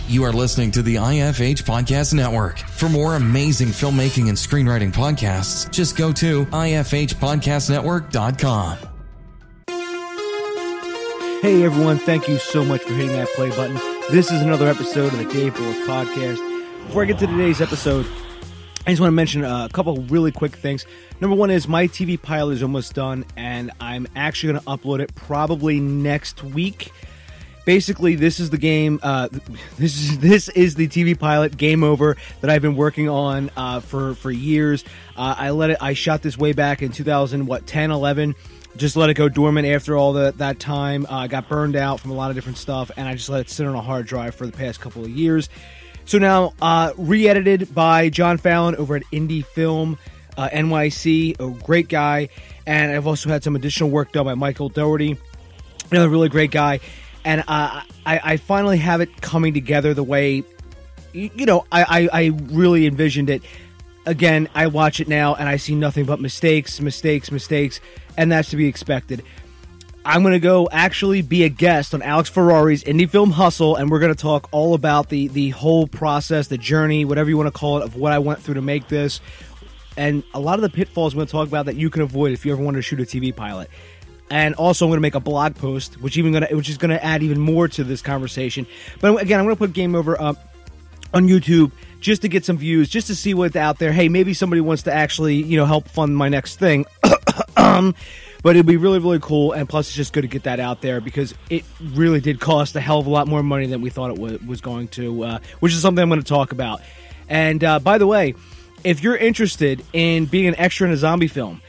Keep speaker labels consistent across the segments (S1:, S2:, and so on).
S1: You are listening to the IFH Podcast Network. For more amazing filmmaking and screenwriting podcasts, just go to ifhpodcastnetwork.com.
S2: Hey everyone, thank you so much for hitting that play button. This is another episode of the Dave Bullis Podcast. Before I get to today's episode, I just want to mention a couple really quick things. Number one is my TV pilot is almost done, and I'm actually going to upload it probably next week. Basically, this is the game. This is the TV pilot, Game Over, that I've been working on for years. I shot this way back in 2010, 11. Just let it go dormant after all that time. I got burned out from a lot of different stuff, and I just let it sit on a hard drive for the past couple of years. So now, re-edited by John Fallon over at Indie Film NYC, a great guy. And I've also had some additional work done by Michael Doherty, another really great guy. And I finally have it coming together the way, I really envisioned it. Again, I watch it now, and I see nothing but mistakes, and that's to be expected. I'm going to go actually be a guest on Alex Ferrari's Indie Film Hustle, and we're going to talk all about the whole process, the journey, whatever you want to call it, of what I went through to make this, and a lot of the pitfalls I'm going to talk about that you can avoid if you ever wanted to shoot a TV pilot. And also, I'm going to make a blog post, which is going to add even more to this conversation. But again, I'm going to put Game Over up on YouTube just to get some views, just to see what's out there. Hey, maybe somebody wants to actually, help fund my next thing. But it'd be really, really cool. And plus, it's just good to get that out there because it really did cost a hell of a lot more money than we thought it was going to, which is something I'm going to talk about. And by the way, if you're interested in being an extra in a zombie film,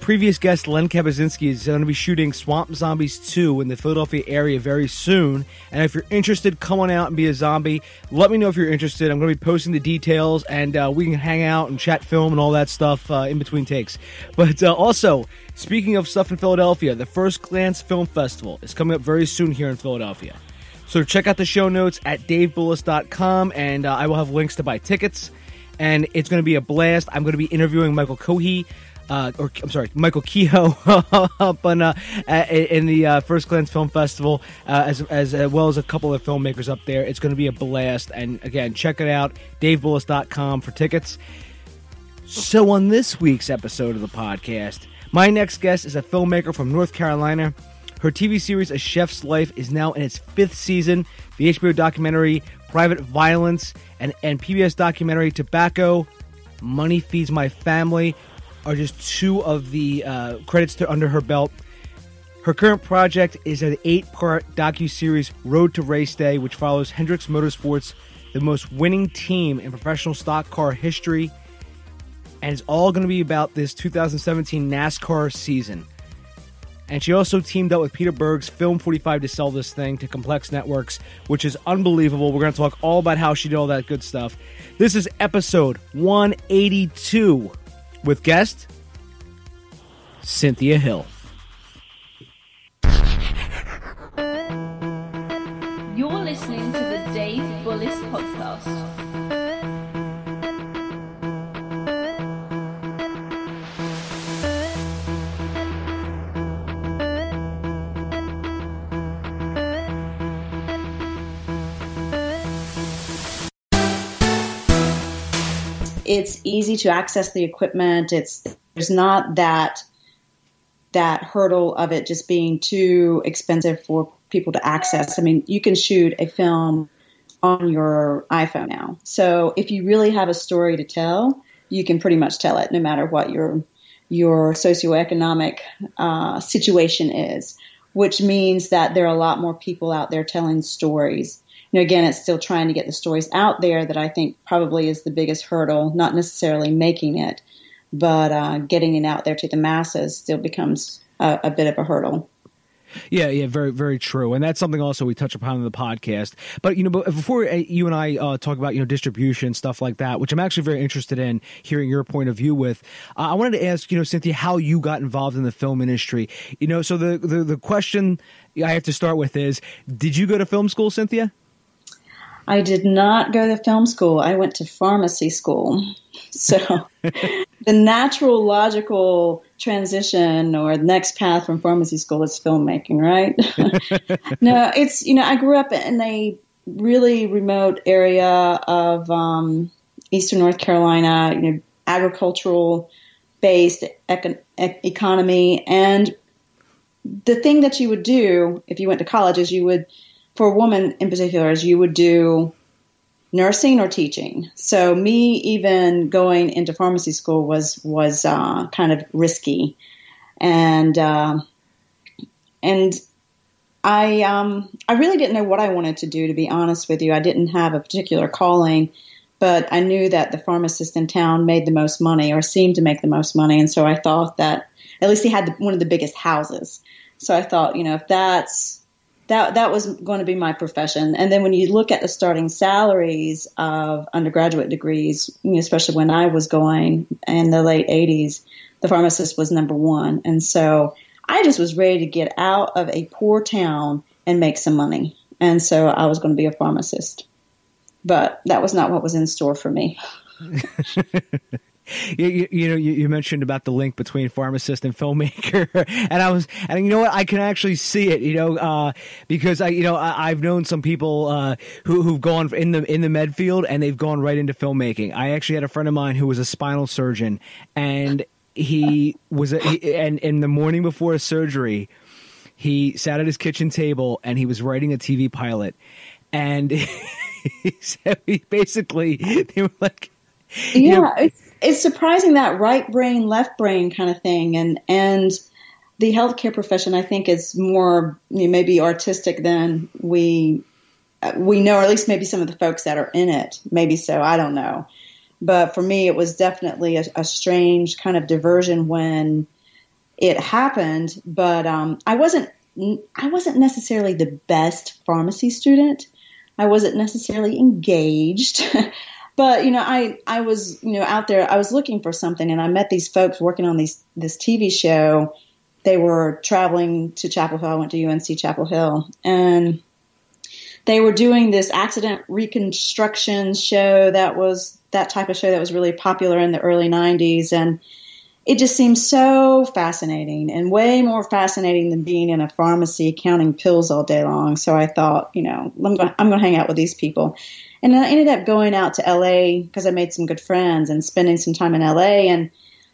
S2: previous guest Len Kabaczynski is going to be shooting Swamp Zombies 2 in the Philadelphia area very soon. And if you're interested, come on out and be a zombie. Let me know if you're interested. I'm going to be posting the details, and we can hang out and chat film and all that stuff in between takes. But also, speaking of stuff in Philadelphia, the First Glance Film Festival is coming up very soon here in Philadelphia. So check out the show notes at davebullis.com, and I will have links to buy tickets. And it's going to be a blast. I'm going to be interviewing Michael Kehoe up on, in the First Glance Film Festival, as well as a couple of filmmakers up there. It's going to be a blast. And again, check it out, davebullis.com for tickets. So on this week's episode of the podcast, my next guest is a filmmaker from North Carolina. Her TV series, A Chef's Life, is now in its 5th season. The HBO documentary, Private Violence, and PBS documentary, Tobacco, Money Feeds My Family, are just two of the credits under her belt. Her current project is an 8-part docu-series, Road to Race Day, which follows Hendricks Motorsports, the most winning team in professional stock car history. And it's all going to be about this 2017 NASCAR season. And she also teamed up with Peter Berg's Film 45 to sell this thing to Complex Networks, which is unbelievable. We're going to talk all about how she did all that good stuff. This is episode 182 with guest Cynthia Hill.
S3: You're listening to the Dave Bullis Podcast.
S4: It's easy to access the equipment. There's not that hurdle of it just being too expensive for people to access. I mean, you can shoot a film on your iPhone now. So if you really have a story to tell, you can pretty much tell it no matter what your socioeconomic situation is, which means that there are a lot more people out there telling stories. Again, it's still trying to get the stories out there that I think probably is the biggest hurdle, not necessarily making it, but getting it out there to the masses still becomes a bit of a hurdle.
S2: Yeah, very, very true. And that's something also we touch upon in the podcast. But, before you and I talk about, distribution, stuff like that, which I'm actually very interested in hearing your point of view with, I wanted to ask, Cynthia, how you got involved in the film industry. So the question I have to start with is, did you go to film school, Cynthia?
S4: I did not go to film school. I went to pharmacy school. So the natural, logical transition or the next path from pharmacy school is filmmaking, right? No, it's, I grew up in really remote area of eastern North Carolina, agricultural based economy. And the thing that you would do if you went to college is for a woman in particular, is you would do nursing or teaching. So me even going into pharmacy school was kind of risky. And I really didn't know what I wanted to do, to be honest with you. I didn't have a particular calling, but I knew that the pharmacist in town made the most money, or seemed to make the most money. And so I thought that at least he had one of the biggest houses. So I thought, if that was going to be my profession. And then when you look at the starting salaries of undergraduate degrees, especially when I was going in the late 80s, the pharmacist was number one. And so I just was ready to get out of a poor town and make some money. And so I was going to be a pharmacist. But that was not what was in store for me.
S2: You mentioned about the link between pharmacist and filmmaker, and you know what, I can actually see it, because I've known some people who've gone in the med field and they've gone right into filmmaking. I actually had a friend of mine who was a spinal surgeon, and he was and in the morning before a surgery, he sat at his kitchen table and he was writing a TV pilot, and he said they were like,
S4: It's surprising, that right brain, left brain kind of thing. And the healthcare profession, I think, is more maybe artistic than we know, or at least maybe some of the folks that are in it. Maybe so. I don't know. But for me, it was definitely a strange kind of diversion when it happened. But I wasn't necessarily the best pharmacy student. I wasn't necessarily engaged. But, I was, out there, I was looking for something, and I met these folks working on this TV show. They were traveling to Chapel Hill. I went to UNC Chapel Hill, and they were doing this accident reconstruction show that type of show that was really popular in the early 90s. And it just seemed so fascinating, and way more fascinating than being in a pharmacy counting pills all day long. So I thought, I'm going to hang out with these people. And I ended up going out to LA because I made some good friends, and spending some time in LA. And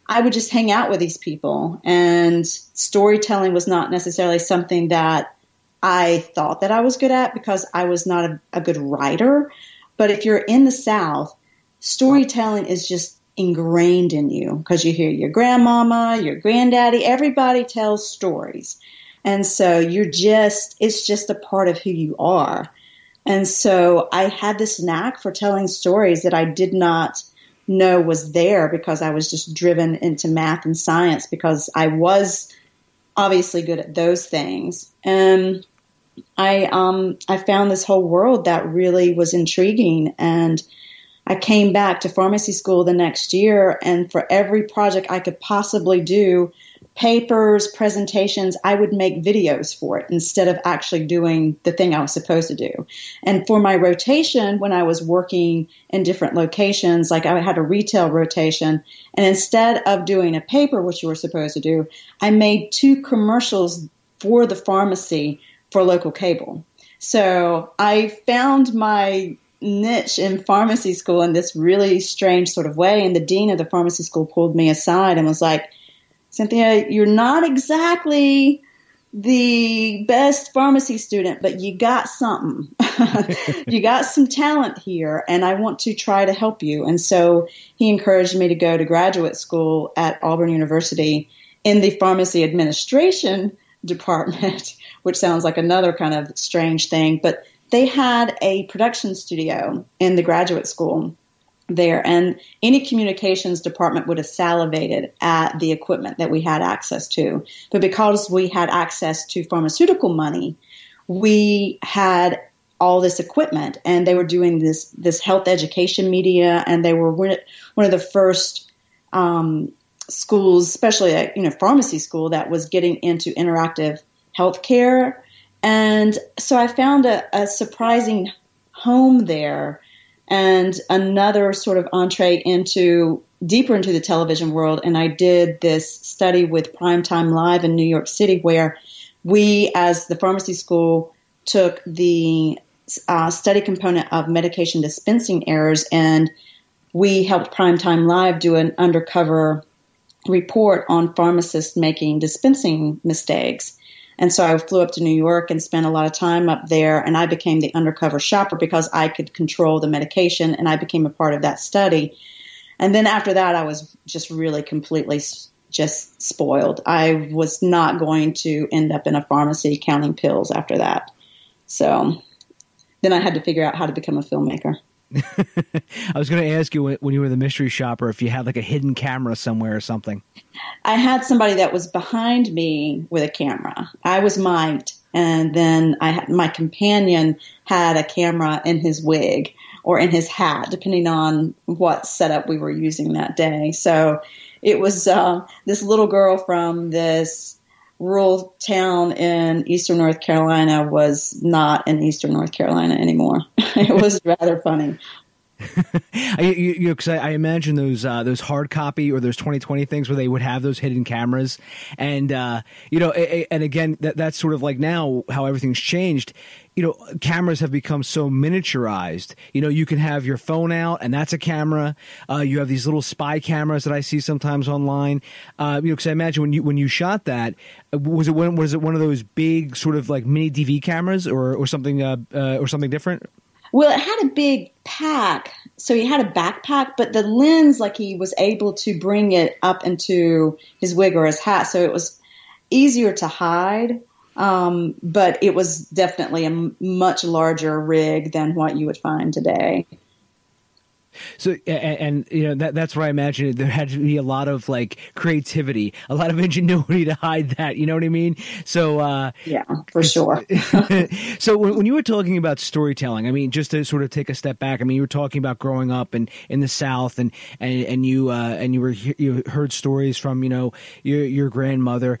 S4: I would just hang out with these people. And storytelling was not necessarily something that I thought that I was good at, because I was not a good writer. But if you're in the South, storytelling is just ingrained in you, because you hear your grandmama, your granddaddy, everybody tells stories. And so it's just a part of who you are. And so I had this knack for telling stories that I did not know was there, because I was just driven into math and science, because I was obviously good at those things. And I found this whole world that really was intriguing. And I came back to pharmacy school the next year, and for every project I could possibly do, papers, presentations, I would make videos for it instead of actually doing the thing I was supposed to do. And for my rotation, when I was working in different locations, like I had a retail rotation, and instead of doing a paper, which you were supposed to do, I made 2 commercials for the pharmacy for local cable. So I found my niche in pharmacy school in this really strange sort of way. And the dean of the pharmacy school pulled me aside and was like, Cynthia, you're not exactly the best pharmacy student, but you got something. You got some talent here, and I want to try to help you. And so he encouraged me to go to graduate school at Auburn University in the pharmacy administration department, which sounds like another kind of strange thing. But they had a production studio in the graduate school there, and any communications department would have salivated at the equipment that we had access to. But because we had access to pharmaceutical money, we had all this equipment, and they were doing this health education media, and they were one of the first schools, especially at pharmacy school, that was getting into interactive healthcare. And so I found a surprising home there, and another sort of entree deeper into the television world. And I did this study with Primetime Live in New York City, where we, as the pharmacy school, took the study component of medication dispensing errors, and we helped Primetime Live do an undercover report on pharmacists making dispensing mistakes. And so I flew up to New York and spent a lot of time up there, and I became the undercover shopper because I could control the medication, and I became a part of that study. And then after that, I was just really completely just spoiled. I was not going to end up in a pharmacy counting pills after that. So then I had to figure out how to become a filmmaker.
S2: I was going to ask you when you were the mystery shopper if you had like a hidden camera somewhere or something.
S4: I had somebody that was behind me with a camera. I was mic'd, and then my companion had a camera in his wig or in his hat, depending on what setup we were using that day. So it was this little girl from this rural town in eastern North Carolina was not in eastern North Carolina anymore. It was rather funny.
S2: Because I imagine those hard copy or those 2020 things where they would have those hidden cameras, and and again that's sort of like now how everything's changed. Cameras have become so miniaturized. You can have your phone out, and that's a camera. You have these little spy cameras that I see sometimes online. Because I imagine when you shot that, was it one of those big sort of like mini DV cameras or something different?
S4: Well, it had a big pack, so he had a backpack, but the lens, like he was able to bring it up into his wig or his hat, so it was easier to hide. But it was definitely a much larger rig than what you would find today.
S2: So, and that's where I imagine there had to be a lot of like creativity, a lot of ingenuity to hide that. You know what I mean? So,
S4: yeah, for sure.
S2: So when you were talking about storytelling, I mean, just to sort of take a step back, I mean, you were talking about growing up in the South, and you heard stories from your grandmother.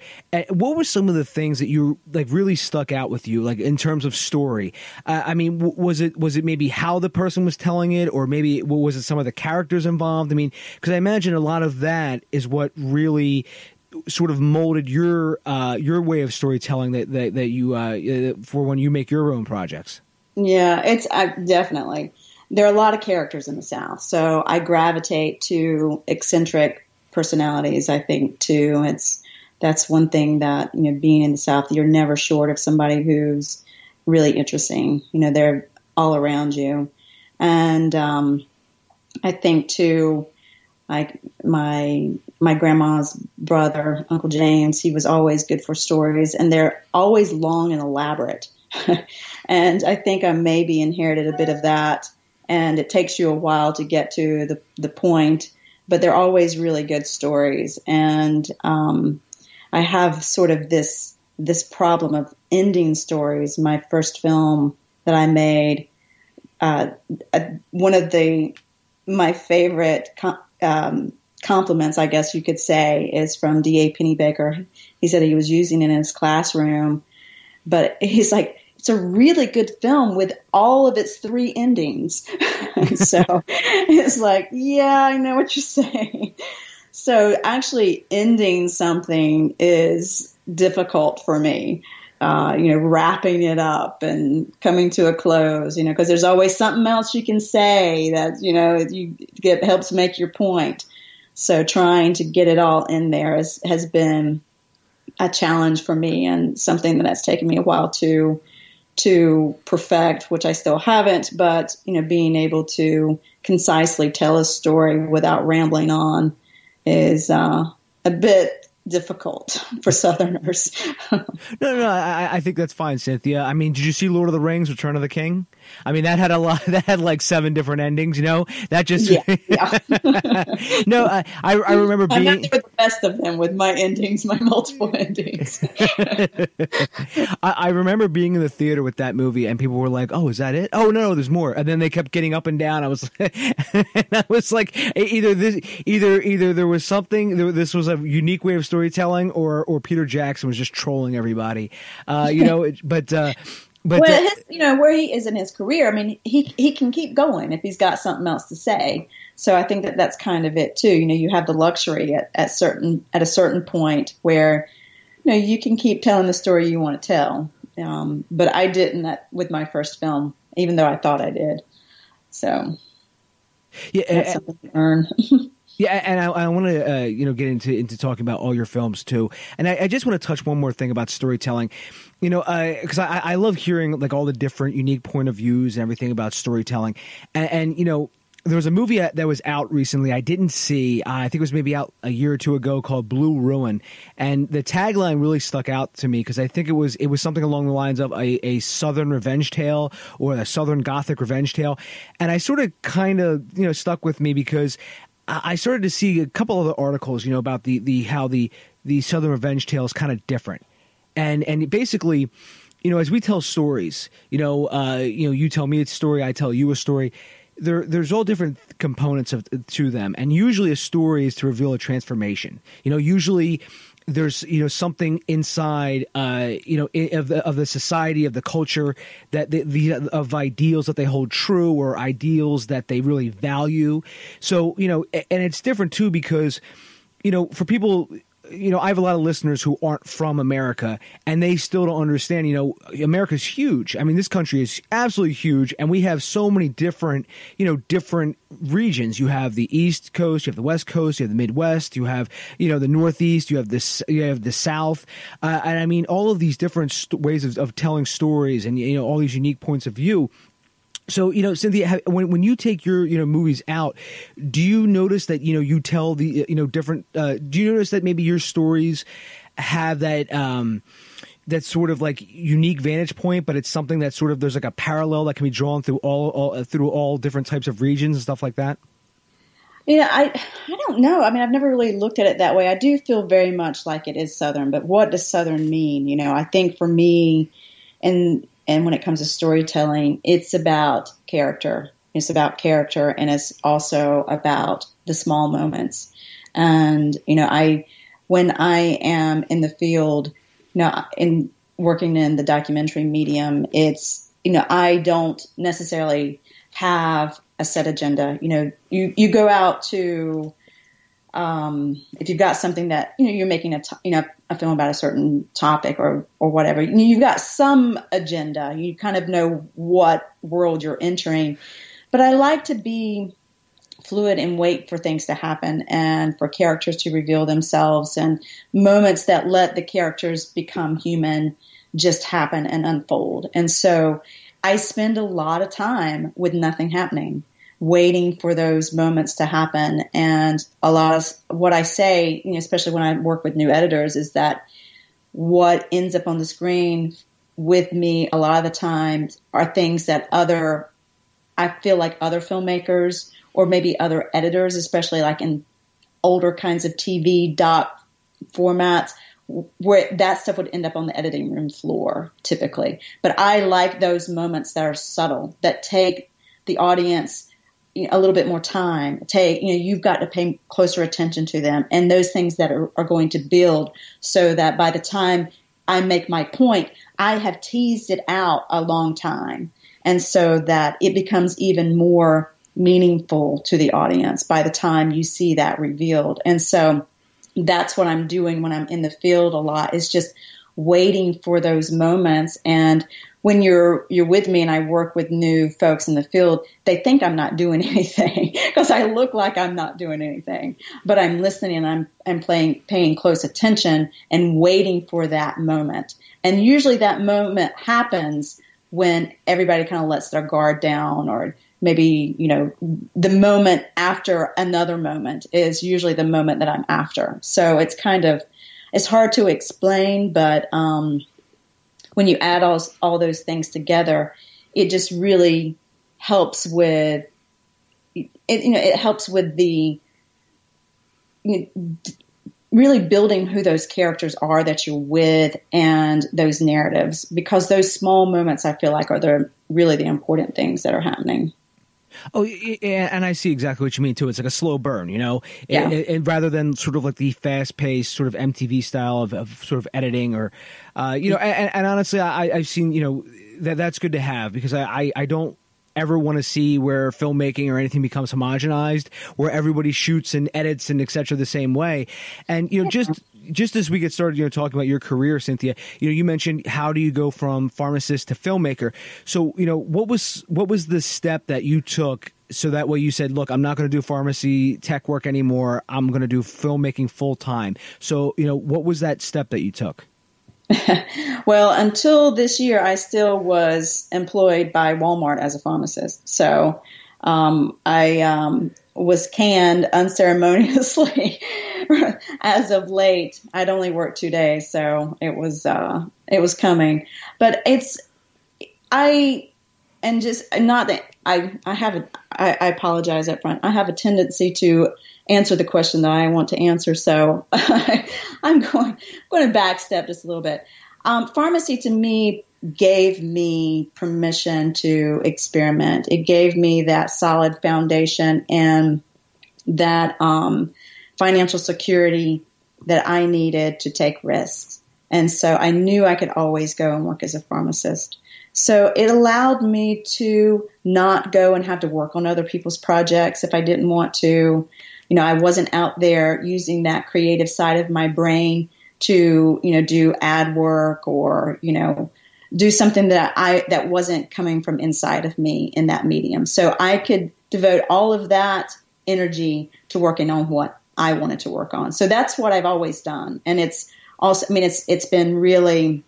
S2: What were some of the things that you like really stuck out with you, like in terms of story? I mean, was it maybe how the person was telling it, or maybe was it some of the characters involved? I mean, because I imagine a lot of that is what really sort of molded your way of storytelling that you for when you make your own projects. Yeah,
S4: definitely. There are a lot of characters in the South, so I gravitate to eccentric personalities. I think too, that's one thing that being in the South, you're never short of somebody who's really interesting. They're all around you, and I think too, like my grandma's brother, Uncle James, he was always good for stories, and they're always long and elaborate. And I think I maybe inherited a bit of that, and it takes you a while to get to the point, but they're always really good stories. And I have sort of this problem of ending stories. My first film that I made, one of my favorite compliments, I guess you could say, is from D.A. Pennebaker. He said he was using it in his classroom, but he's like, it's a really good film with all of its 3 endings. So it's like, yeah, I know what you're saying. So actually ending something is difficult for me. Wrapping it up and coming to a close, because there's always something else you can say that, helps make your point. So trying to get it all in there has been a challenge for me, and something that's taken me a while to perfect, which I still haven't, but, being able to concisely tell a story without rambling on is a bit difficult for Southerners.
S2: No, I think that's fine, Cynthia. I mean, did you see Lord of the Rings, Return of the King? I mean, that had like 7 different endings, that just,
S4: yeah.
S2: No, I remember being
S4: I'm not the best of them with my endings, my multiple endings.
S2: I remember being in the theater with that movie, and people were like, "Oh, is that it? Oh no, there's more." And then they kept getting up and down. I was like, either there was something, this was a unique way of storytelling, or Peter Jackson was just trolling everybody, but
S4: where he is in his career, I mean, he can keep going if he's got something else to say. So I think that's kind of it too. You have the luxury at a certain point where you can keep telling the story you want to tell, But I didn't with my first film, even though I thought I did. So that's something to earn.
S2: Yeah, and I want to get into talking about all your films too, and I just want to touch one more thing about storytelling, because I love hearing like all the different unique point of views and everything about storytelling, and there was a movie that was out recently I didn't see. I think it was maybe out a year or two ago called Blue Ruin, and the tagline really stuck out to me because I think it was something along the lines of a Southern revenge tale or a Southern Gothic revenge tale, and I sort of kind of stuck with me because I started to see a couple of the articles about the how the Southern revenge tale is kind of different, and basically, as we tell stories, you tell me a story, I tell you a story. There's all different components to them, and usually a story is to reveal a transformation. Usually there's something inside of the society, of the culture, that of ideals that they hold true or ideals that they really value. So and it's different too because for people. I have a lot of listeners who aren't from America, and they still don't understand, America's huge. I mean, this country is absolutely huge, and we have so many different regions. You have the East Coast, you have the West Coast, you have the Midwest, you have, the Northeast, you have the South. And I mean, all of these different ways of telling stories and, all these unique points of view. So, Cynthia, when you take your, movies out, do you notice that, you tell the, different, do you notice that maybe your stories have that, that sort of like unique vantage point, but it's something that sort of, there's like a parallel that can be drawn through all different types of regions and stuff like that?
S4: I don't know. I mean, I've never really looked at it that way. I do feel very much like it is Southern, but what does Southern mean? I think for me, and when it comes to storytelling, it's about character. It's about character, and it's also about the small moments. And, when I am in the field, in working in the documentary medium, it's, I don't necessarily have a set agenda. You go out to, if you've got something that, you're making a film about a certain topic or whatever, you've got some agenda. You kind of know what world you're entering. But I like to be fluid and wait for things to happen and for characters to reveal themselves, and moments that let the characters become human just happen and unfold. And so I spend a lot of time with nothing happening, waiting for those moments to happen. And a lot of what I say, especially when I work with new editors, is that what ends up on the screen with me a lot of the time are things that I feel like other filmmakers or maybe other editors, especially like in older kinds of TV doc formats, where that stuff would end up on the editing room floor typically. But I like those moments that are subtle, that take the audience a little bit more time. You've got to pay closer attention to them, and those things that are going to build so that by the time I make my point, I have teased it out a long time. And so that it becomes even more meaningful to the audience by the time you see that revealed. And so that's what I'm doing when I'm in the field a lot, is just waiting for those moments. And when you're with me and I work with new folks in the field, they think I'm not doing anything because I look like I'm not doing anything, but I'm listening and I'm paying close attention and waiting for that moment. And usually that moment happens when everybody kind of lets their guard down, or maybe, the moment after another moment is usually the moment that I'm after. So it's hard to explain, but, when you add all those things together, it just really helps with it. It helps with the really building who those characters are that you're with, and those narratives, because those small moments I feel like are really the important things that are happening.
S2: Oh, yeah, and I see exactly what you mean too. It's like a slow burn,
S4: Yeah.
S2: and rather than sort of like the fast-paced sort of MTV style of sort of editing, or and honestly, I've seen that's good to have, because I don't ever want to see where filmmaking or anything becomes homogenized, where everybody shoots and edits and et cetera the same way. And, just as we get started, talking about your career, Cynthia, you mentioned, how do you go from pharmacist to filmmaker? So, what was the step that you took so that way you said, look, I'm not going to do pharmacy tech work anymore. I'm going to do filmmaking full time. So, what was that step that you took?
S4: Well, until this year, I still was employed by Walmart as a pharmacist. So I was canned unceremoniously as of late. I'd only worked 2 days, so it was coming. But I apologize up front. I have a tendency to answer the question that I want to answer, so I'm going to backstep just a little bit. Pharmacy to me gave me permission to experiment. It gave me that solid foundation and that financial security that I needed to take risks. And so I knew I could always go and work as a pharmacist. So it allowed me to not go and have to work on other people's projects if I didn't want to. I wasn't out there using that creative side of my brain to, do ad work or, do something that wasn't coming from inside of me in that medium. So I could devote all of that energy to working on what I wanted to work on. So that's what I've always done. And it's also, it's been really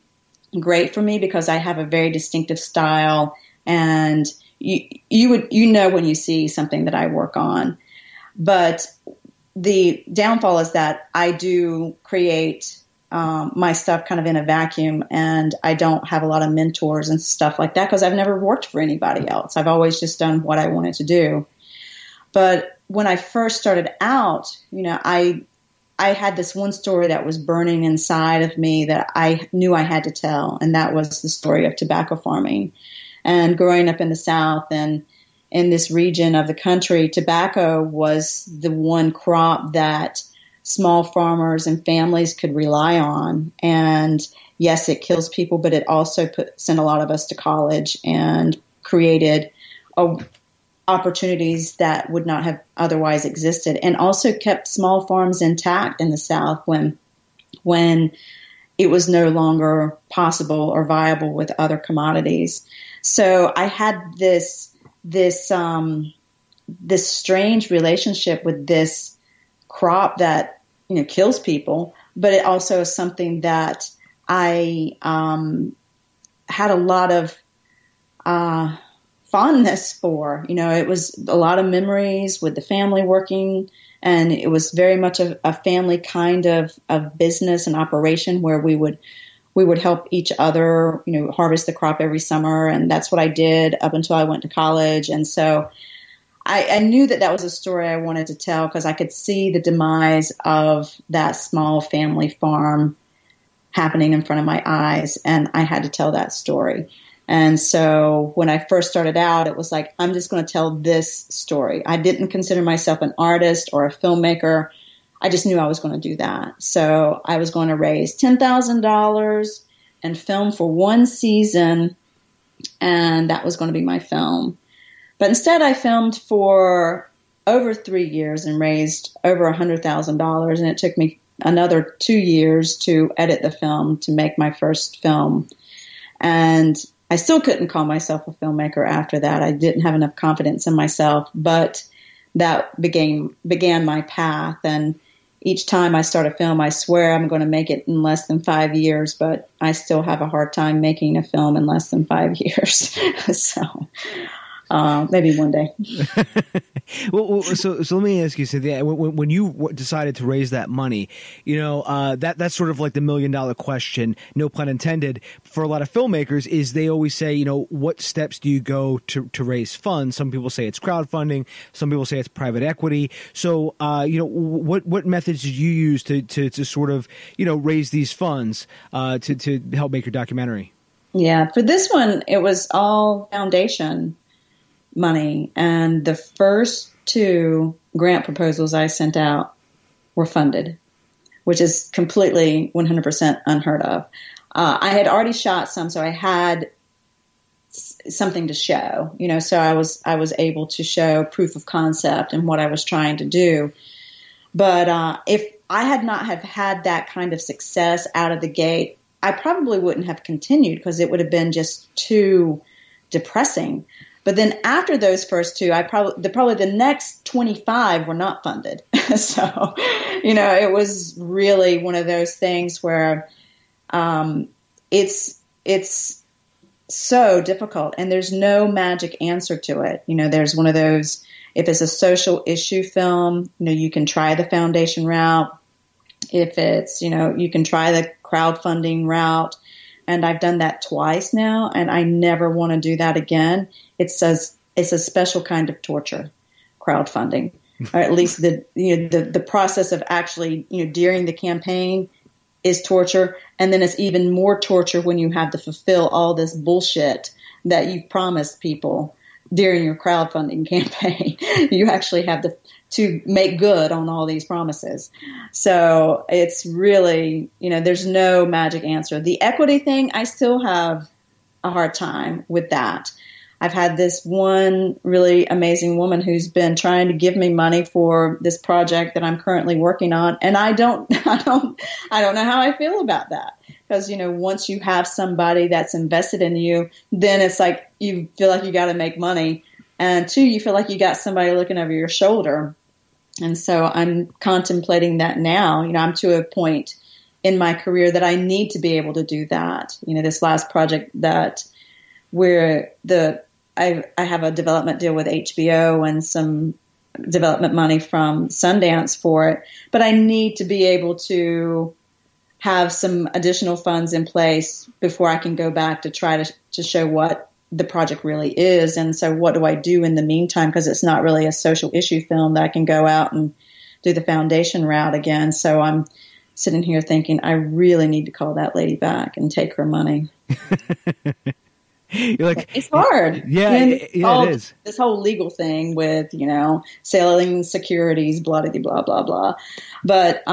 S4: great for me because I have a very distinctive style, and you when you see something that I work on. But the downfall is that I do create my stuff kind of in a vacuum, and I don't have a lot of mentors and stuff like that because I've never worked for anybody else. I've always just done what I wanted to do. But when I first started out, I had this one story that was burning inside of me that I knew I had to tell, and that was the story of tobacco farming. And growing up in the South and in this region of the country, tobacco was the one crop that small farmers and families could rely on. And yes, it kills people, but it also sent a lot of us to college and created opportunities that would not have otherwise existed, and also kept small farms intact in the South when it was no longer possible or viable with other commodities. So I had this strange relationship with this crop that kills people, but it also is something that I had a lot of fondness for. It was a lot of memories with the family working, and it was very much a family kind of business and operation where we would help each other, harvest the crop every summer. And that's what I did up until I went to college. And so I knew that was a story I wanted to tell because I could see the demise of that small family farm happening in front of my eyes, and I had to tell that story. And so when I first started out, it was like, I'm just going to tell this story. I didn't consider myself an artist or a filmmaker. I just knew I was going to do that. So I was going to raise $10,000 and film for one season, and that was going to be my film. But instead, I filmed for over 3 years and raised over $100,000, and it took me another 2 years to edit the film to make my first film. And I still couldn't call myself a filmmaker after that. I didn't have enough confidence in myself, but that began my path. And each time I start a film, I swear I'm going to make it in less than 5 years, but I still have a hard time making a film in less than 5 years. So maybe one day.
S2: Well, so let me ask you, Cynthia, when you decided to raise that money, that's sort of like the $1 million question, no pun intended, for a lot of filmmakers is they always say, what steps do you go to raise funds? Some people say it's crowdfunding. Some people say it's private equity. So, what methods did you use to sort of, raise these funds to help make your documentary?
S4: Yeah, for this one, it was all foundation money, and the first 2 grant proposals I sent out were funded, which is completely 100% unheard of. I had already shot some, so I had something to show, so I was able to show proof of concept and what I was trying to do. But I had not have had that kind of success out of the gate, I probably wouldn't have continued because it would have been just too depressing. But then after those first two, probably the next 25 were not funded. So, it was really one of those things where it's so difficult, and there's no magic answer to it. There's one of those, if it's a social issue film, you can try the foundation route. If it's, you can try the crowdfunding route. And I've done that twice now, and I never want to do that again. It's a special kind of torture, crowdfunding, or at least the process of actually, during the campaign is torture. And then it's even more torture when you have to fulfill all this bullshit that you promised people during your crowdfunding campaign. You actually have to make good on all these promises. So it's really, there's no magic answer. The equity thing, I still have a hard time with that. I've had this one really amazing woman who's been trying to give me money for this project that I'm currently working on. And I don't know how I feel about that. Because, once you have somebody that's invested in you, then it's like you feel like you got to make money. And two, you feel like you got somebody looking over your shoulder. And so I'm contemplating that now. I'm to a point in my career that I need to be able to do that. This last project where I have a development deal with HBO and some development money from Sundance for it. But I need to be able to have some additional funds in place before I can go back to try to show what the project really is. And so what do I do in the meantime? Because it's not really a social issue film that I can go out and do the foundation route again. So I'm sitting here thinking I really need to call that lady back and take her money.
S2: You're like,
S4: it's hard.
S2: Yeah, it is.
S4: This whole legal thing with, selling securities, blah, blah, blah, blah. But,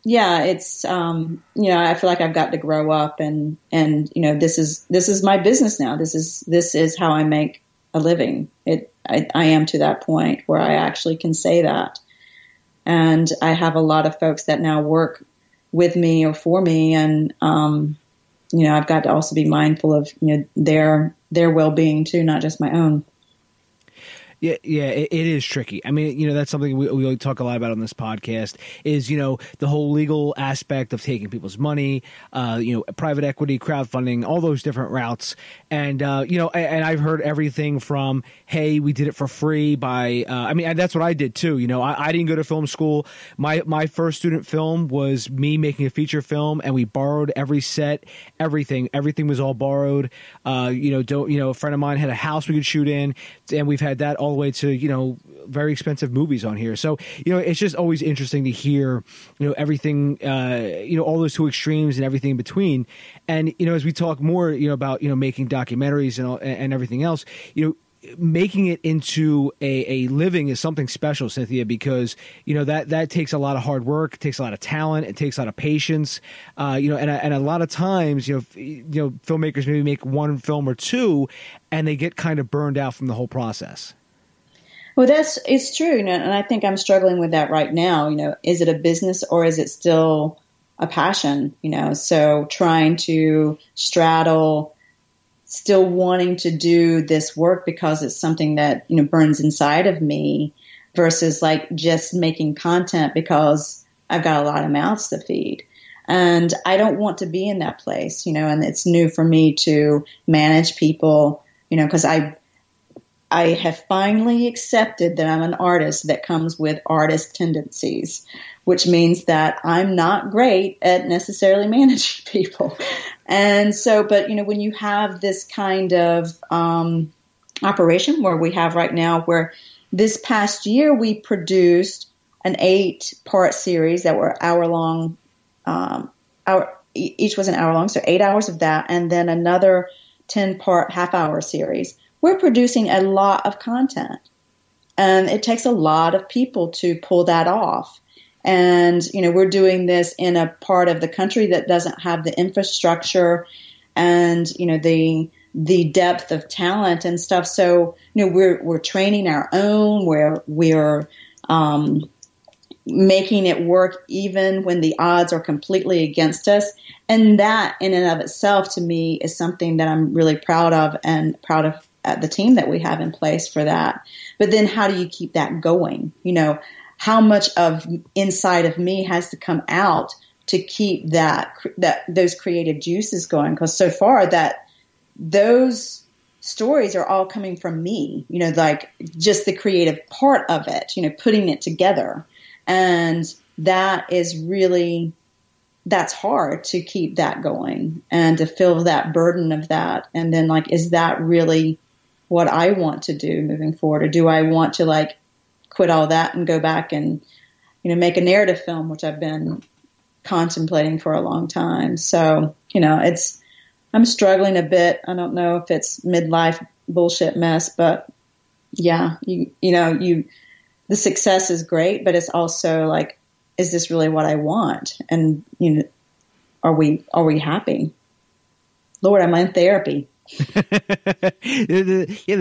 S4: yeah, it's, I feel like I've got to grow up and, this is my business now. This is how I make a living. I am to that point where I actually can say that. And I have a lot of folks that now work with me or for me. And, I've got to also be mindful of, their well-being too, not just my own.
S2: Yeah, it is tricky. I mean, that's something we talk a lot about on this podcast is, the whole legal aspect of taking people's money, private equity, crowdfunding, all those different routes. And, and I've heard everything from, hey, we did it for free and that's what I did too. I didn't go to film school. My first student film was me making a feature film, and we borrowed every set, everything was all borrowed. A friend of mine had a house we could shoot in, and we've had that all the way to, very expensive movies on here. So, it's just always interesting to hear, everything, all those two extremes and everything in between. And, as we talk more, about, making documentaries and everything else, making it into a living is something special, Cynthia, because, that takes a lot of hard work, it takes a lot of talent, it takes a lot of patience, and a lot of times, filmmakers maybe make one film or two and they get kind of burned out from the whole process.
S4: Well, it's true. And I think I'm struggling with that right now. Is it a business or is it still a passion? So trying to straddle still wanting to do this work because it's something that, burns inside of me versus like just making content because I've got a lot of mouths to feed. And I don't want to be in that place, and it's new for me to manage people, because I have finally accepted that I'm an artist that comes with artist tendencies, which means that I'm not great at necessarily managing people. And so, but, when you have this kind of operation where we have right now, where this past year we produced an 8-part series that were hour-long, each was an hour long, so 8 hours of that, and then another 10-part half-hour series. We're producing a lot of content, and it takes a lot of people to pull that off. And, we're doing this in a part of the country that doesn't have the infrastructure and, the depth of talent and stuff. So, we're training our own, we're making it work even when the odds are completely against us. And that in and of itself, to me, is something that I'm really proud of, and proud of the team that we have in place for that. But then how do you keep that going? You know, how much of inside of me has to come out to keep those creative juices going? Because so far those stories are all coming from me, you know, like just the creative part of it, you know, putting it together. And that is really, that's hard to keep that going and to feel that burden of that. And then like, is that really what I want to do moving forward? Or do I want to like quit all that and go back and, you know, make a narrative film, which I've been contemplating for a long time. So, you know, I'm struggling a bit. I don't know if it's midlife bullshit mess, but yeah, the success is great, but it's also like, is this really what I want? And, you know, are we happy? Lord, I'm in therapy.
S2: This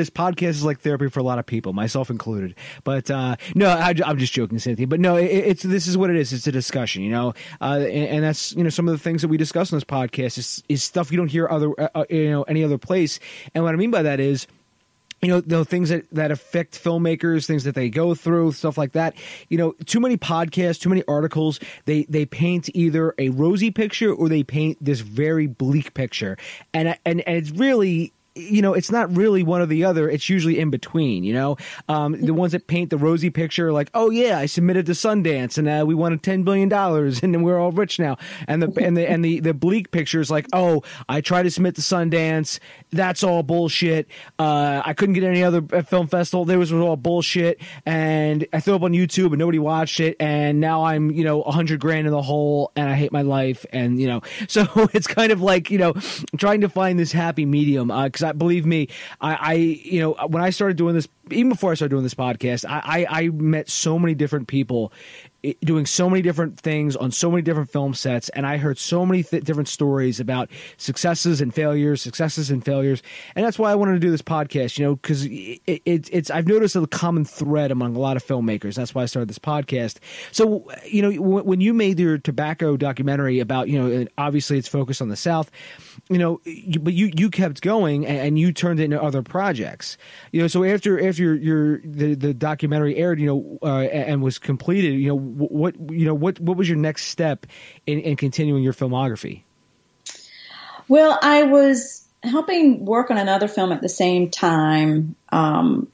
S2: podcast is like therapy for a lot of people, myself included. But no, I'm just joking, Cynthia. But no, this is what it is. It's a discussion, you know, and that's, you know, some of the things that we discuss on this podcast is stuff you don't hear any other place. And what I mean by that is, you know, the things that affect filmmakers, things that they go through, stuff like that. You know, too many podcasts, too many articles, they paint either a rosy picture or they paint this very bleak picture. And it's really, you know, it's not really one or the other. It's usually in between, you know. The ones that paint the rosy picture, like, oh yeah, I submitted to Sundance and we won $10 billion and then we're all rich now. And the bleak picture is like, oh, I tried to submit to Sundance, that's all bullshit. I couldn't get any other film festival. There was all bullshit, and I threw up on YouTube and nobody watched it, and now I'm, you know, $100,000 in the hole and I hate my life, and you know, so it's kind of like, you know, trying to find this happy medium. Because believe me, I you know, when I started doing this, even before I started doing this podcast, I met so many different people doing so many different things on so many different film sets, and I heard so many different stories about successes and failures, and that's why I wanted to do this podcast, you know, because it's I've noticed a common thread among a lot of filmmakers. That's why I started this podcast. So, you know, when you made your tobacco documentary about, you know, obviously it's focused on the South, you know, but you kept going and you turned it into other projects, you know. So after the documentary aired, you know, and was completed, you know, what was your next step in continuing your filmography?
S4: Well, I was helping work on another film at the same time, some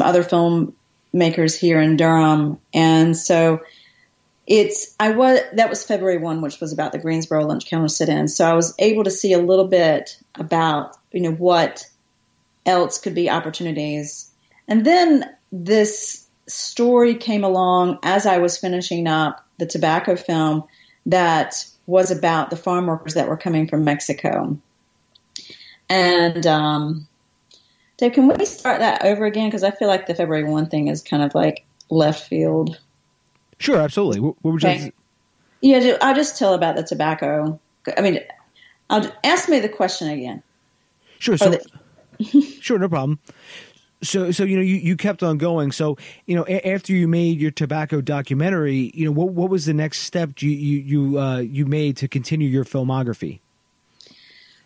S4: other filmmakers here in Durham, and so that was February 1, which was about the Greensboro Lunch Counter sit-in. So I was able to see a little bit about, you know, what else could be opportunities. And then this story came along as I was finishing up the tobacco film that was about the farm workers that were coming from Mexico. And Dave, can we start that over again? Because I feel like the February 1 thing is kind of like left field.
S2: Sure, absolutely. What would you?
S4: Yeah, I'll just tell about the tobacco. I mean, ask me the question again.
S2: Sure. Sure, no problem. So you know, you kept on going. So, you know, after you made your tobacco documentary, you know, what was the next step you made to continue your filmography?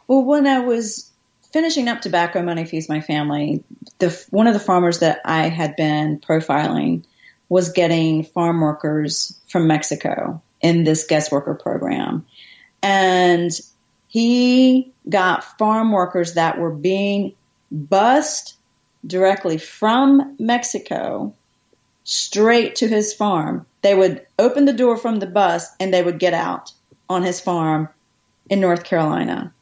S4: Well, when I was finishing up Tobacco Money Feeds My Family, one of the farmers that I had been profiling was getting farm workers from Mexico in this guest worker program. And he got farm workers that were being bused directly from Mexico straight to his farm. They would open the door from the bus and they would get out on his farm in North Carolina.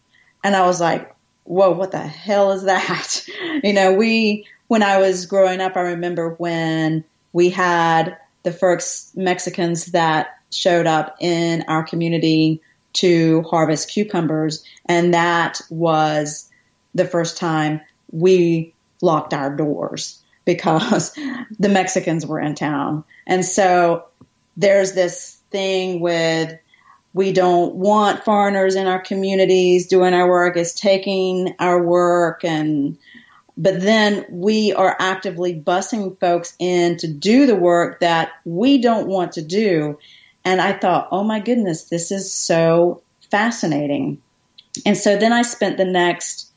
S4: And I was like, whoa, what the hell is that? You know, when I was growing up, I remember when we had the first Mexicans that showed up in our community to harvest cucumbers. And that was the first time we locked our doors because the Mexicans were in town. And so there's this thing with, we don't want foreigners in our communities doing our work. It's taking our work. And But then we are actively busing folks in to do the work that we don't want to do. And I thought, oh my goodness, this is so fascinating. And so then I spent the next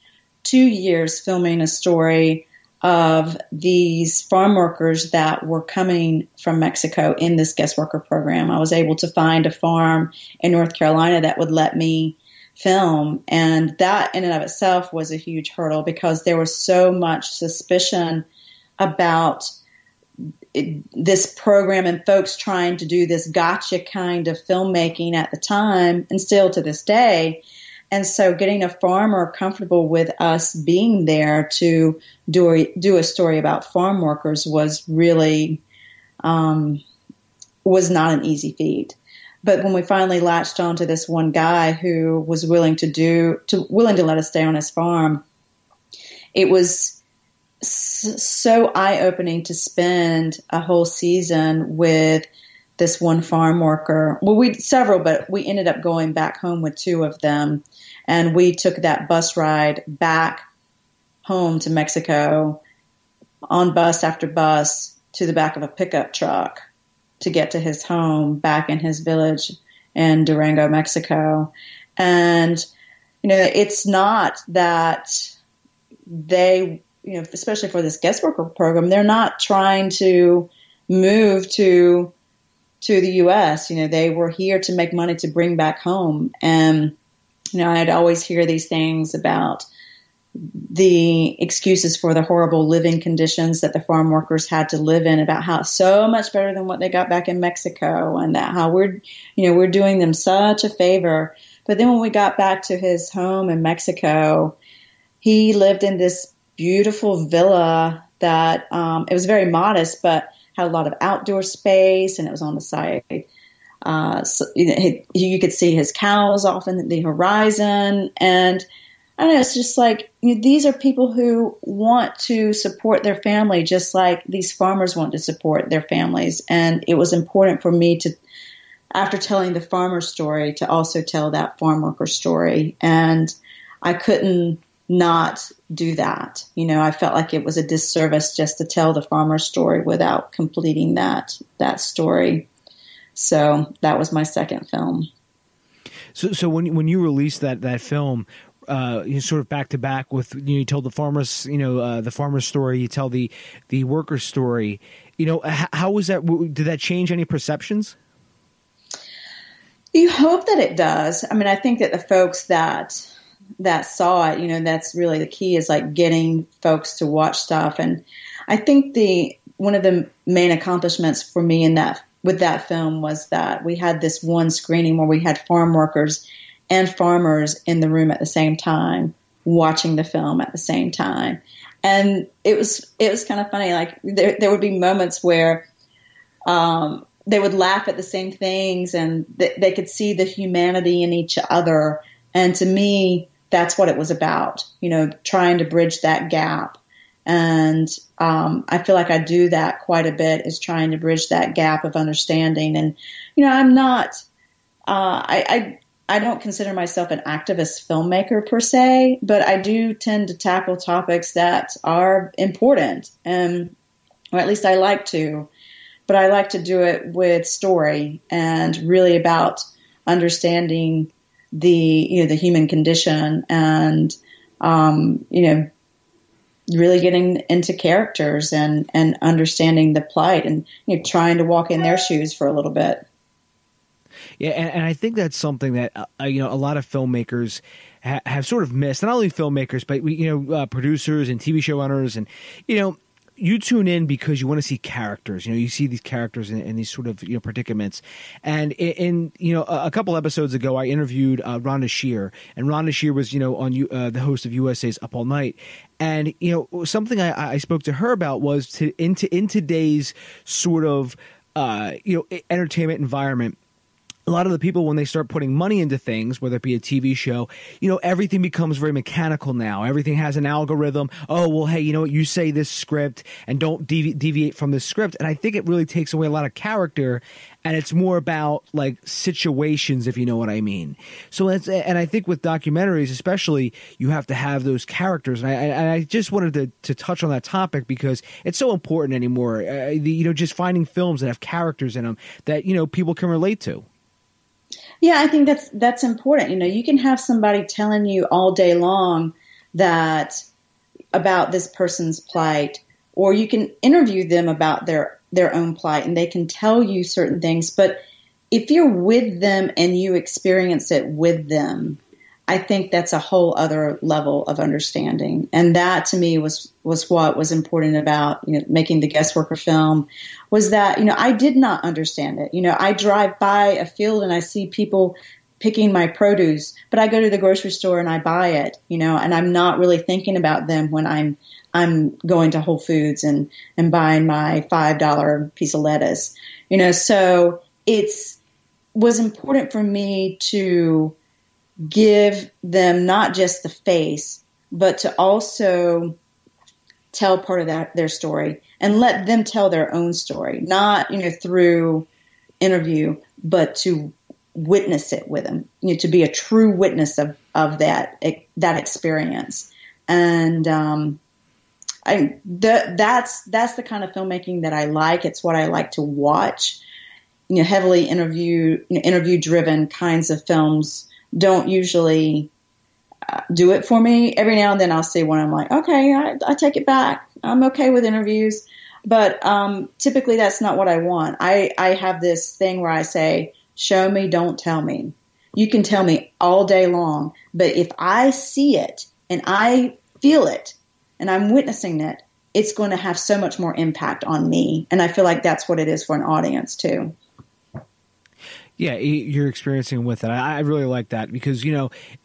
S4: 2 years filming a story of these farm workers that were coming from Mexico in this guest worker program. I was able to find a farm in North Carolina that would let me film. And that in and of itself was a huge hurdle because there was so much suspicion about this program and folks trying to do this gotcha kind of filmmaking at the time and still to this day. And so getting a farmer comfortable with us being there to do a story about farm workers was really, was not an easy feat. But when we finally latched on to this one guy who was willing to let us stay on his farm, it was so eye-opening to spend a whole season with this one farm worker. Well, but we ended up going back home with 2 of them. And we took that bus ride back home to Mexico on bus after bus to the back of a pickup truck to get to his home back in his village in Durango, Mexico. And, it's not that they, especially for this guest worker program, they're not trying to move to the U.S. They were here to make money to bring back home. And, I'd always hear these things about the excuses for the horrible living conditions that the farm workers had to live in, about how so much better than what they got back in Mexico, and that how we're doing them such a favor. But then when we got back to his home in Mexico, he lived in this beautiful villa that it was very modest, but had a lot of outdoor space, and it was on the side. So, you could see his cows off in the horizon, and I don't know, it's just like, these are people who want to support their family just like these farmers want to support their families. And it was important for me to, after telling the farmer story, to also tell that farm worker story. And I couldn't not do that. I felt like it was a disservice just to tell the farmer story without completing that story. So that was my second film.
S2: So when you released that film, you sort of back to back with, you told the farmers, the farmer's story, you tell the worker's story, how was that? Did that change any perceptions?
S4: You hope that it does. I mean, I think that the folks that saw it, that's really the key, is like getting folks to watch stuff. And I think one of the main accomplishments for me with that film was that we had this one screening where we had farm workers and farmers in the room at the same time, watching the film at the same time. And it was kind of funny. Like there would be moments where they would laugh at the same things, and they could see the humanity in each other. And to me, that's what it was about, trying to bridge that gap. And I feel like I do that quite a bit, is trying to bridge that gap of understanding. And, I'm not, I don't consider myself an activist filmmaker per se, but I do tend to tackle topics that are important, or at least I like to. But I like to do it with story and really about understanding the human condition, and really getting into characters and understanding the plight, and trying to walk in their shoes for a little bit.
S2: Yeah, and I think that's something that a lot of filmmakers have sort of missed. Not only filmmakers, but producers and TV show runners, and you tune in because you want to see characters. You see these characters in these sort of predicaments. And in a couple episodes ago, I interviewed Rhonda Shear, and Rhonda Shear was on the host of USA's Up All Night. And something I spoke to her about was in today's sort of entertainment environment, a lot of the people, when they start putting money into things, whether it be a TV show, everything becomes very mechanical now. Everything has an algorithm. Oh, well, hey, you know what? You say this script and don't deviate from this script. And I think it really takes away a lot of character, and it's more about like situations, if you know what I mean. So, and I think with documentaries, especially, you have to have those characters. And I just wanted to touch on that topic because it's so important anymore. Just finding films that have characters in them that, people can relate to.
S4: Yeah, I think that's important. You can have somebody telling you all day long that about this person's plight, or you can interview them about their own plight, and they can tell you certain things. But if you're with them and you experience it with them, I think that's a whole other level of understanding. And that to me was what was important about, making the guest worker film, was that, I did not understand it. I drive by a field and I see people picking my produce, but I go to the grocery store and I buy it, and I'm not really thinking about them when I'm going to Whole Foods and buying my $5 piece of lettuce, so was important for me to give them not just the face, but to also tell part of their story and let them tell their own story, not, through interview, but to witness it with them, to be a true witness of that experience. And, that's the kind of filmmaking that I like. It's what I like to watch. Heavily interview driven kinds of films don't usually do it for me. Every now and then I'll see one. I'm like, okay, I take it back. I'm okay with interviews, but typically that's not what I want. I have this thing where I say, show me, don't tell me. You can tell me all day long, but if I see it and I feel it and I'm witnessing it, it's going to have so much more impact on me. And I feel like that's what it is for an audience too.
S2: Yeah, you're experiencing with it. I really like that because,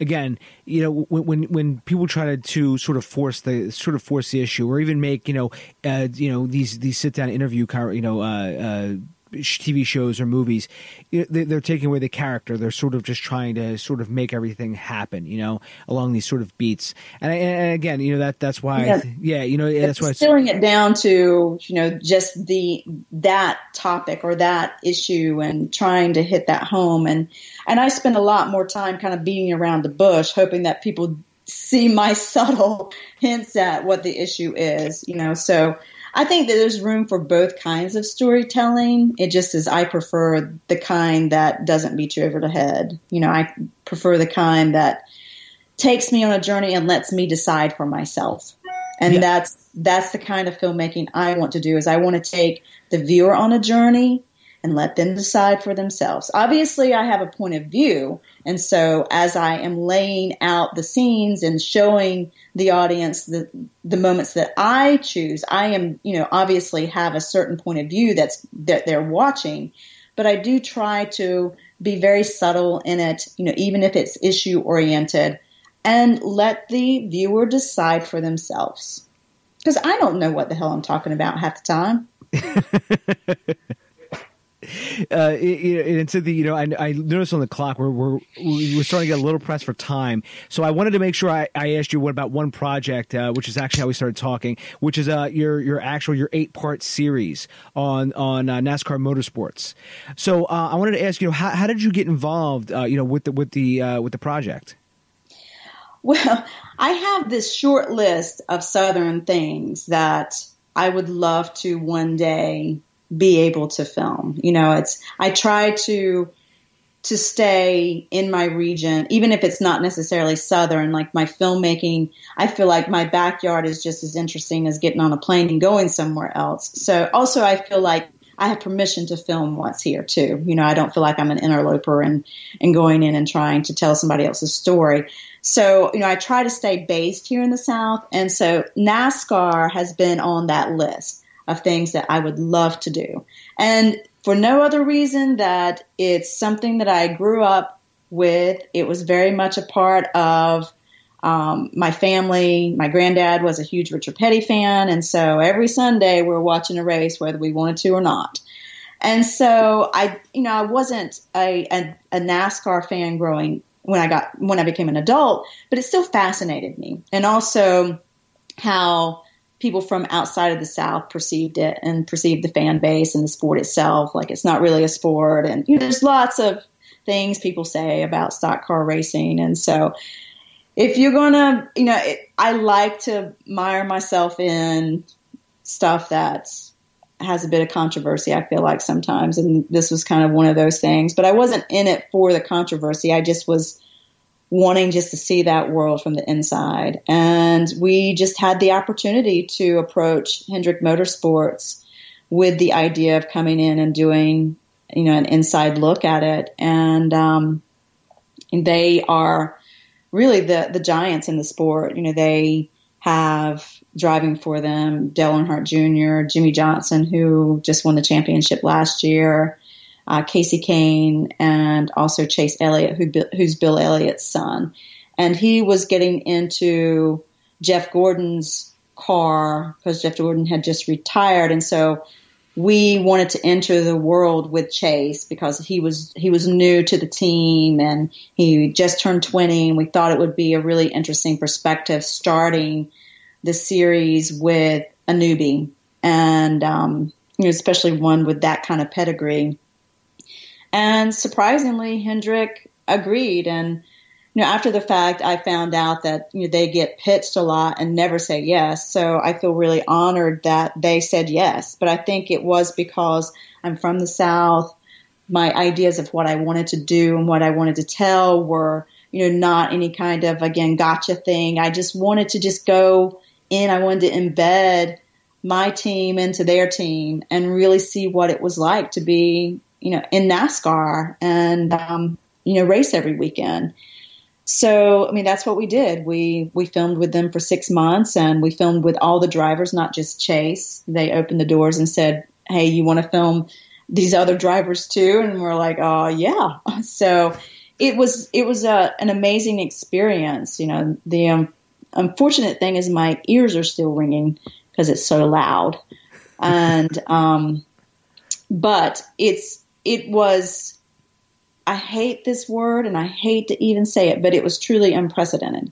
S2: again, when people try to sort of force the issue, or even make these sit down interview TV shows or movies, they're taking away the character. They're sort of just trying to sort of make everything happen, along these sort of beats. And again, that's why, that's why it's distilling it
S4: down to, just that topic or that issue and trying to hit that home. And I spend a lot more time kind of beating around the bush, hoping that people see my subtle hints at what the issue is, so I think that there's room for both kinds of storytelling. It just is, I prefer the kind that doesn't beat you over the head. I prefer the kind that takes me on a journey and lets me decide for myself. And that's the kind of filmmaking I want to do, is I want to take the viewer on a journey and let them decide for themselves. Obviously, I have a point of view. And so as I am laying out the scenes and showing the audience the moments that I choose, I am, obviously have a certain point of view that they're watching. But I do try to be very subtle in it, even if it's issue oriented, and let the viewer decide for themselves. Because I don't know what the hell I'm talking about half the time.
S2: And Cynthia, I noticed on the clock we're starting to get a little pressed for time. So I wanted to make sure I asked you what about one project, which is actually how we started talking, which is your 8-part series on NASCAR Motorsports. So I wanted to ask you, how did you get involved, with the project?
S4: Well, I have this short list of Southern things that I would love to one day be able to film. I try to stay in my region, even if it's not necessarily Southern. Like my filmmaking, I feel like my backyard is just as interesting as getting on a plane and going somewhere else. So also I feel like I have permission to film what's here too. I don't feel like I'm an interloper and going in and trying to tell somebody else's story. So, I try to stay based here in the South. And so NASCAR has been on that list of things that I would love to do. And for no other reason that it's something that I grew up with. It was very much a part of my family. My granddad was a huge Richard Petty fan. And so every Sunday we're watching a race, whether we wanted to or not. And so I wasn't a NASCAR fan when I became an adult, but it still fascinated me. And also how people from outside of the South perceived it and perceived the fan base and the sport itself. Like, it's not really a sport. And there's lots of things people say about stock car racing. And so if you're going to, I like to mire myself in stuff that has a bit of controversy, I feel like sometimes. And this was kind of one of those things. But I wasn't in it for the controversy. I just was wanting just to see that world from the inside. And we just had the opportunity to approach Hendricks Motorsports with the idea of coming in and doing, an inside look at it. And they are really the giants in the sport. They have driving for them Dale Earnhardt Jr., Jimmy Johnson, who just won the championship last year, Casey Kane, and also Chase Elliott, who's Bill Elliott's son. And he was getting into Jeff Gordon's car because Jeff Gordon had just retired. And so we wanted to enter the world with Chase because he was new to the team and he just turned 20. And we thought it would be a really interesting perspective starting the series with a newbie and, especially one with that kind of pedigree. And surprisingly, Hendrick agreed. And, after the fact, I found out that, they get pitched a lot and never say yes. So I feel really honored that they said yes. But I think it was because I'm from the South. My ideas of what I wanted to do and what I wanted to tell were, not any kind of, again, gotcha thing. I just wanted to just go in. I wanted to embed my team into their team and really see what it was like to be, in NASCAR and, race every weekend. So, that's what we did. We filmed with them for 6 months and we filmed with all the drivers, not just Chase. They opened the doors and said, hey, you want to film these other drivers too? And we're like, oh yeah. So it was an amazing experience. The unfortunate thing is my ears are still ringing because it's so loud. And, but it was, I hate this word and I hate to even say it, but it was truly unprecedented.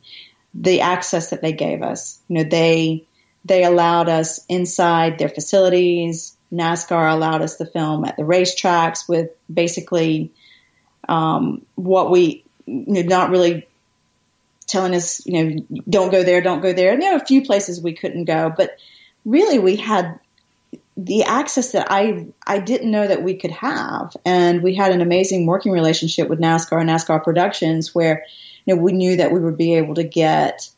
S4: The access that they gave us, they allowed us inside their facilities. NASCAR allowed us to film at the racetracks with basically, what we, not really telling us, don't go there, don't go there. And there were a few places we couldn't go, but really we had the access that I didn't know that we could have. And we had an amazing working relationship with NASCAR and NASCAR Productions where, we knew that we would be able to get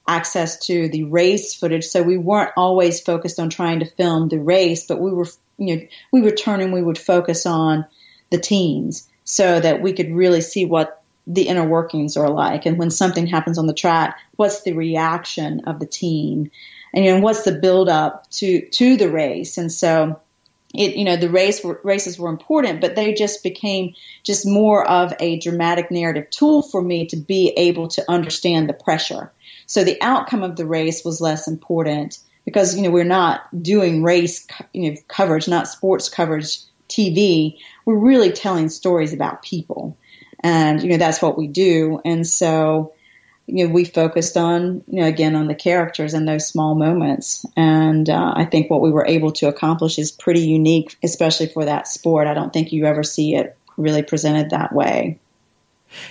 S4: access to the race footage. So we weren't always focused on trying to film the race, but we would focus on the teams so that we could really see what the inner workings are like. And when something happens on the track, what's the reaction of the team? And what's the build up to the race? And so the races were important, but they just became just more of a dramatic narrative tool for me to be able to understand the pressure. So the outcome of the race was less important because, we're not doing race, coverage, not sports coverage TV. We're really telling stories about people. And, that's what we do. And so, we focused on, again, on the characters and those small moments. And I think what we were able to accomplish is pretty unique, especially for that sport. I don't think you ever see it really presented that way.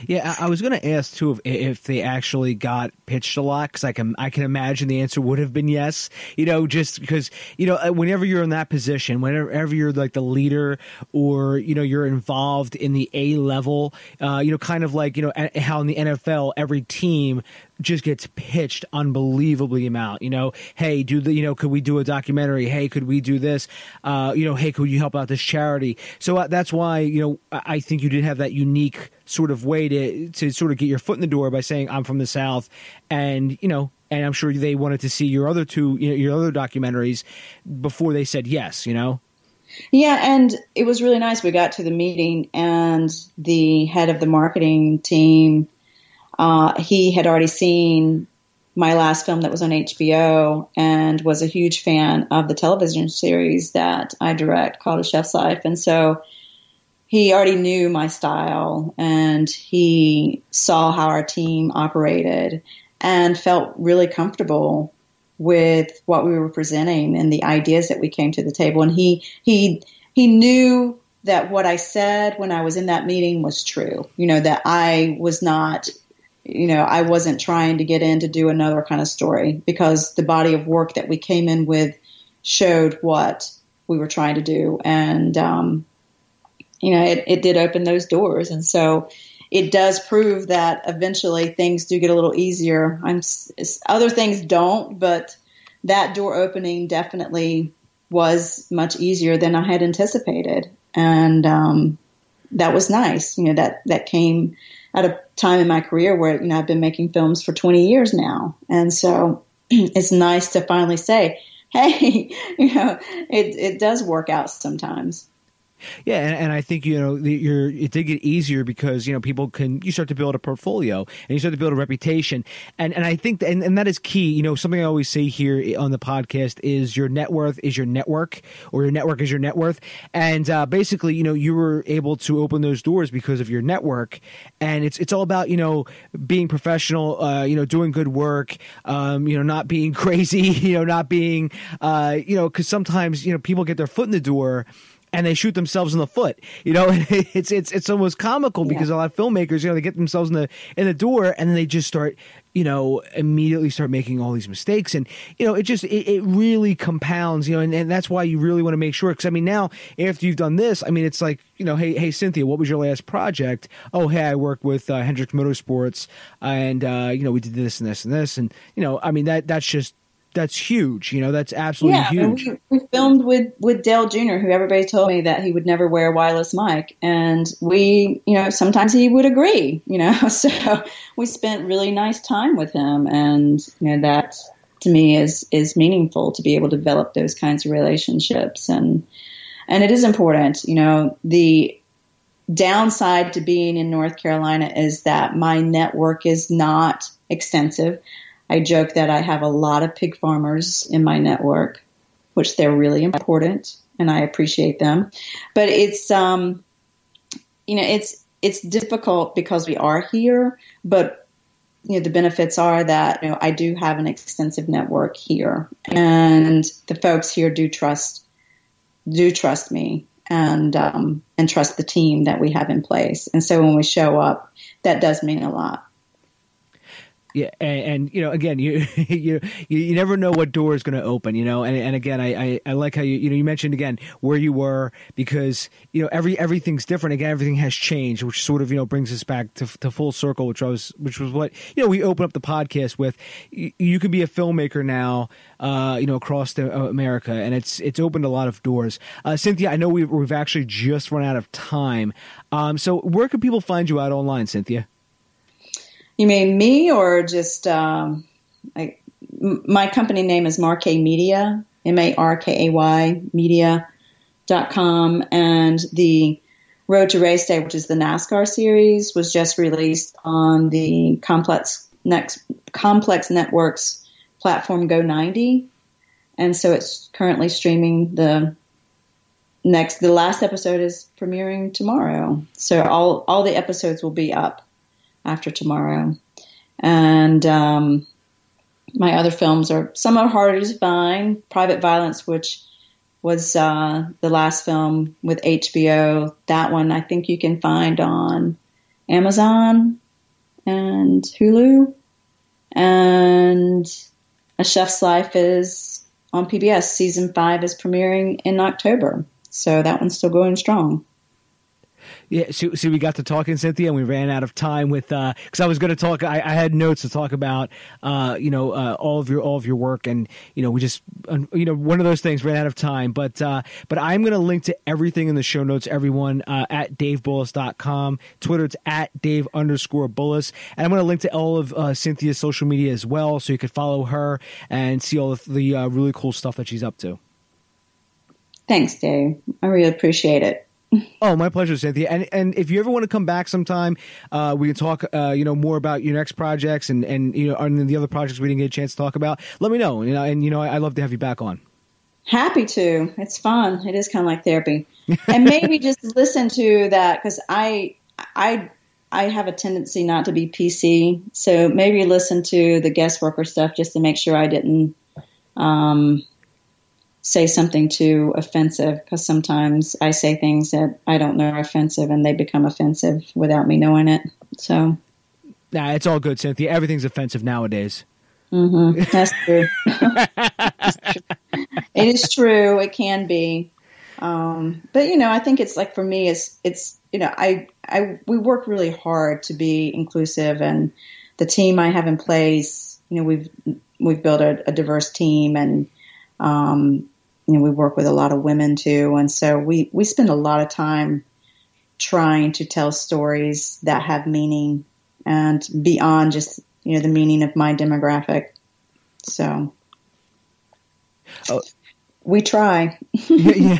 S2: Yeah, I was going to ask too if they actually got pitched a lot, because I can imagine the answer would have been yes. Just because whenever you're in that position, whenever you're like the leader or you're involved in the A level, kind of like how in the NFL every team just gets pitched unbelievably amount. Hey, could we do a documentary? Hey, could we do this? Hey, could you help out this charity? So that's why I think you did have that unique sort of way to sort of get your foot in the door by saying I'm from the South, and and I'm sure they wanted to see your other your other documentaries before they said yes.
S4: Yeah, and it was really nice. We got to the meeting, and the head of the marketing team, he had already seen my last film that was on HBO and was a huge fan of the television series that I direct called A Chef's Life. And so he already knew my style, and he saw how our team operated and felt really comfortable with what we were presenting and the ideas that we came to the table. And he knew that what I said when I was in that meeting was true, that I was not, I wasn't trying to get in to do another kind of story, because the body of work that we came in with showed what we were trying to do. And, it did open those doors. And so it does prove that eventually things do get a little easier. Other things don't, but that door opening definitely was much easier than I had anticipated. And that was nice. That came at a time in my career where, I've been making films for 20 years now. And so it's nice to finally say, hey, it does work out sometimes.
S2: Yeah, and I think it did get easier because you start to build a portfolio and you start to build a reputation, and I think and that is key. Something I always say here on the podcast is your net worth is your network, or your network is your net worth, and basically you were able to open those doors because of your network, and it's all about being professional, doing good work, not being crazy, not being because sometimes people get their foot in the door and they shoot themselves in the foot. It's almost comical because a lot of filmmakers, they get themselves in the door and then they just start, immediately start making all these mistakes. And, it really compounds, and that's why you really want to make sure. Because, now, after you've done this, it's like, hey, Cynthia, what was your last project? Oh, hey, I worked with Hendricks Motorsports and, we did this and this and this. And, that's huge. That's absolutely huge.
S4: We filmed with Dale Jr., who everybody told me that he would never wear a wireless mic. And we, sometimes he would agree, so we spent really nice time with him. And, that to me is meaningful to be able to develop those kinds of relationships. And it is important, the downside to being in North Carolina is that my network is not extensive. I joke that I have a lot of pig farmers in my network, which they're really important, and I appreciate them. But it's, it's difficult because we are here. But the benefits are that I do have an extensive network here, and the folks here do trust me and trust the team that we have in place. And so when we show up, that does mean a lot.
S2: Yeah, and again, you never know what door is going to open, and again, I like how you mentioned again where you were, because everything's different. Again, everything has changed, which sort of brings us back to full circle, which was what we opened up the podcast with. You can be a filmmaker now, across America, and it's opened a lot of doors. Cynthia, I know we've actually just run out of time, so where can people find you out online, Cynthia?
S4: You mean me, or just my company name is Markay Media, Markay media.com, and the Road to Race Day, which is the Nascar series, was just released on the Complex Networks platform Go90, and so it's currently streaming. The last episode is premiering tomorrow, so all the episodes will be up after tomorrow. And my other films some are harder to find. Private Violence, which was the last film with HBO. That one I think you can find on Amazon and Hulu. And A Chef's Life is on PBS. Season 5 is premiering in October. So that one's still going strong.
S2: Yeah, so we got to talking, Cynthia, and we ran out of time with because I was going to talk. I had notes to talk about, all of your work, and we just one of those things ran out of time. But I'm going to link to everything in the show notes. Everyone at DaveBullis.com, Twitter it's at Dave_Bullis, and I'm going to link to all of Cynthia's social media as well, so you could follow her and see all of the really cool stuff that she's up to.
S4: Thanks, Dave. I really appreciate it.
S2: Oh, my pleasure, Cynthia. And if you ever want to come back sometime, we can talk, more about your next projects and the other projects we didn't get a chance to talk about. Let me know. I'd love to have you back on.
S4: Happy to. It's fun. It is kind of like therapy. And maybe just listen to that, because I have a tendency not to be PC. So maybe listen to the guest worker stuff just to make sure I didn't say something too offensive, because sometimes I say things that I don't know are offensive and they become offensive without me knowing it. So,
S2: nah, it's all good, Cynthia. Everything's offensive nowadays.
S4: Mm-hmm. That's true. It is true. It can be. But I think it's like, for me, it's we work really hard to be inclusive, and the team I have in place, we've built a diverse team, and we work with a lot of women too. And so we spend a lot of time trying to tell stories that have meaning and beyond just, the meaning of my demographic. So we try.
S2: Yeah.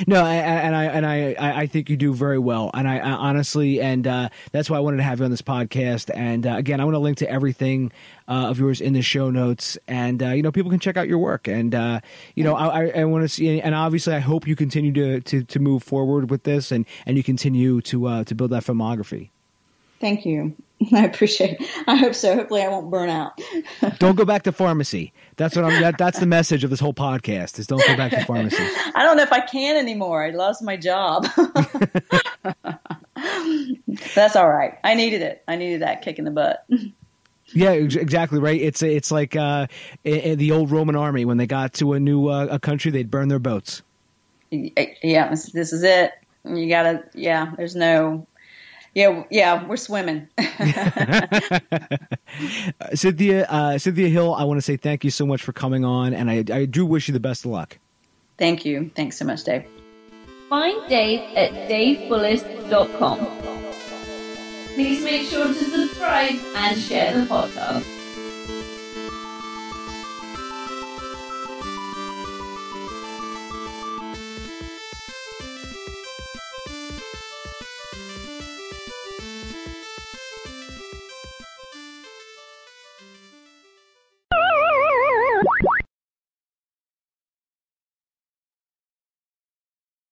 S2: No, I think you do very well, and I honestly, and that's why I wanted to have you on this podcast. And again, I want to link to everything of yours in the show notes, and people can check out your work. And I want to see, and obviously, I hope you continue to move forward with this, and you continue to build that filmography.
S4: Thank you. I appreciate it. I hope so. Hopefully I won't burn out.
S2: Don't go back to pharmacy. That's that's the message of this whole podcast, is don't go back to pharmacy.
S4: I don't know if I can anymore. I lost my job. That's all right. I needed it. I needed that kick in the butt.
S2: Yeah, exactly right. It's like the old Roman army. When they got to a new a country, they'd burn their boats.
S4: Yeah, this is it. You gotta, there's no... Yeah, we're swimming.
S2: Cynthia Hill, I want to say thank you so much for coming on, and I do wish you the best of luck.
S4: Thank you. Thanks so much, Dave.
S3: Find Dave at davebullis.com. Please make sure to subscribe and share the podcast.